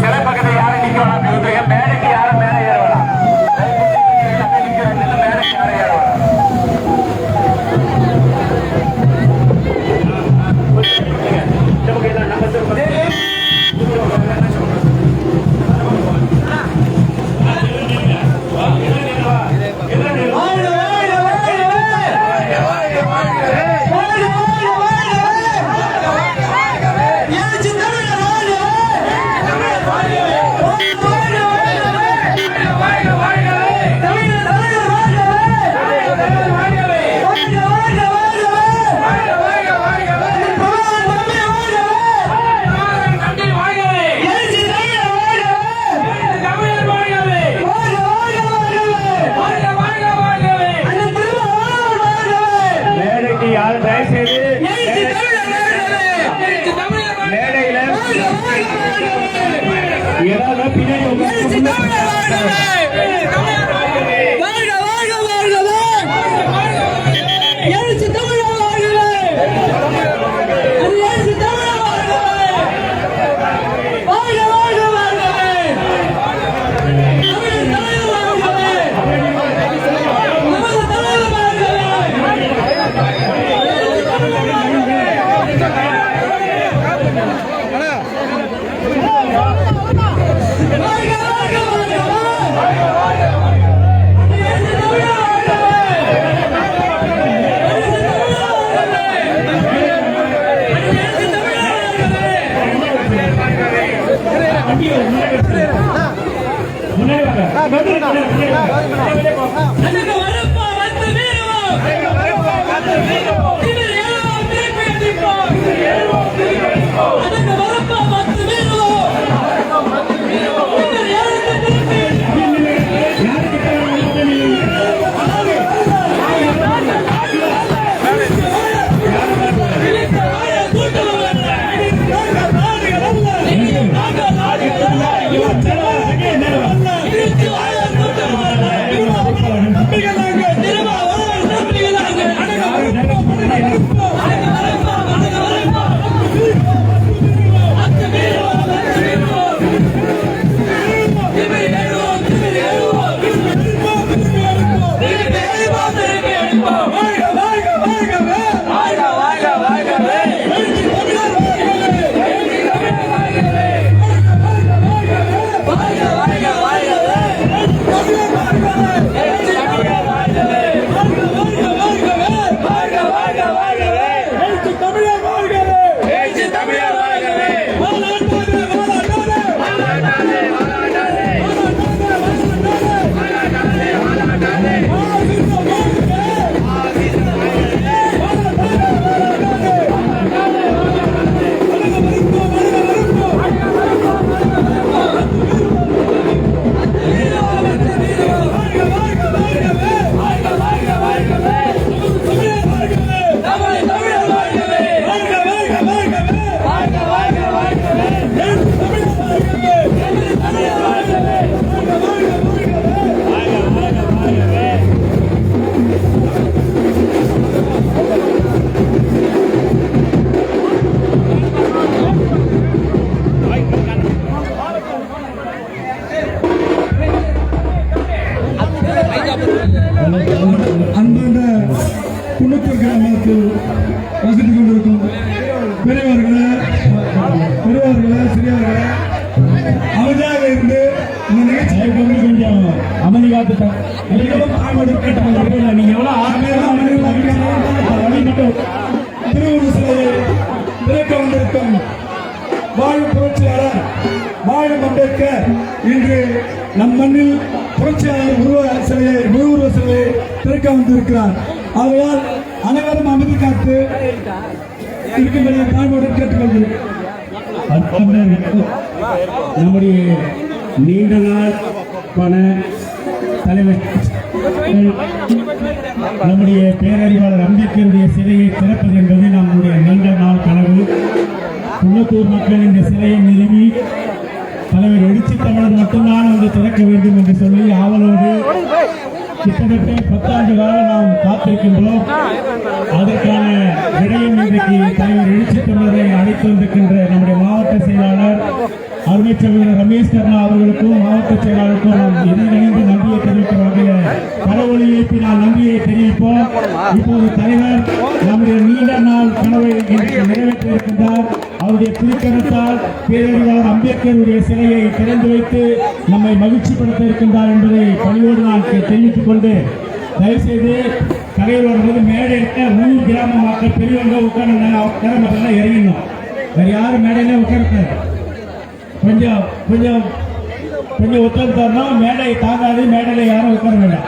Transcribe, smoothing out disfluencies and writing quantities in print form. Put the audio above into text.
சில பக்கத்தில் யாரும் நிக்க வேணாம், மேடைக்கு யாரும் மேலே ஏற வேணாம், மேடைக்கு யாரும் ஏற வேணாம். அன்பான குன்னத்தூர் கிராமத்தில் வசித்து கொண்டிருக்கும் பெரியவர்களே, சிறியவர்களே, அமைதியாக இருந்து இந்த நிகழ்ச்சியை கொஞ்சம் அமைதி காத்துட்டோம். திருவுரு சிலையை திறக்க வந்திருக்கும் வாழும் புரட்சியாளர் வாழும் அம்பேத்கர் இன்று நம் மண்ணில் புரட்சியாளர் உருவ சிலையை திறக்க வந்திருக்கிறார். ஆகையால் அனைவரும் அமைதி காத்து இருக்கும்படி தாழ்வுடன் கேட்டுக்கொள்கிறேன். நம்முடைய நீண்ட நாள் பண தலைவர் நம்முடைய பேரறிவாளர் அம்பேத்கருடைய சிலையை திறப்பது என்பது நம்முடைய நீண்ட நாள் கனவு. குன்னத்தூர் மக்கள் இந்த சிலையை நிறுவி தலைவர் எழுச்சி தமிழர் மட்டும்தான் வந்து திறக்க வேண்டும் என்று சொல்லி ஆவலோடு கிட்டத்தட்ட 10 ஆண்டு காலம் நாம் காத்திருக்கின்றோம். அதற்கான விடயம் இன்றைக்கு தலைவர் எழுச்சி தமிழரை அழைத்து வந்திருக்கின்ற நம்முடைய மாவட்ட செயலாளர் அருமை சகோதரர் ரமேஷ் கர்ணா அவர்களுக்கும் மாவட்ட செயலாளருக்கும் நாம் இணைந்து நன்றியை தெரிவிக்கிற வகையில் கடவுளை எழுப்பி நாம் நன்றியை தெரிவிப்போம். இப்போது தலைவர் நம்முடைய நீண்ட நாள் கனவை நிறைவேற்ற இருக்கின்றார். அவருடைய திருக்கரத்தால் பேரறிவாளர் அம்பேத்கருடைய சிலையை திறந்து வைத்து நம்மை மகிழ்ச்சிப்படுத்த இருக்கின்றார் என்பதை பணியோடு நான் தெரிவித்துக் கொண்டு தயவுசெய்து தலைவர் மேடை ஊர் கிராம மக்கள் பெரியவங்க உட்கார்ந்து இறங்கணும். வேற யாரும் மேடையில உட்கார்த்தாரு கொஞ்சம் ஒத்துழைத்தாருன்னா மேடை தாங்காது. மேடையில யாரும் உட்கார வேண்டாம்.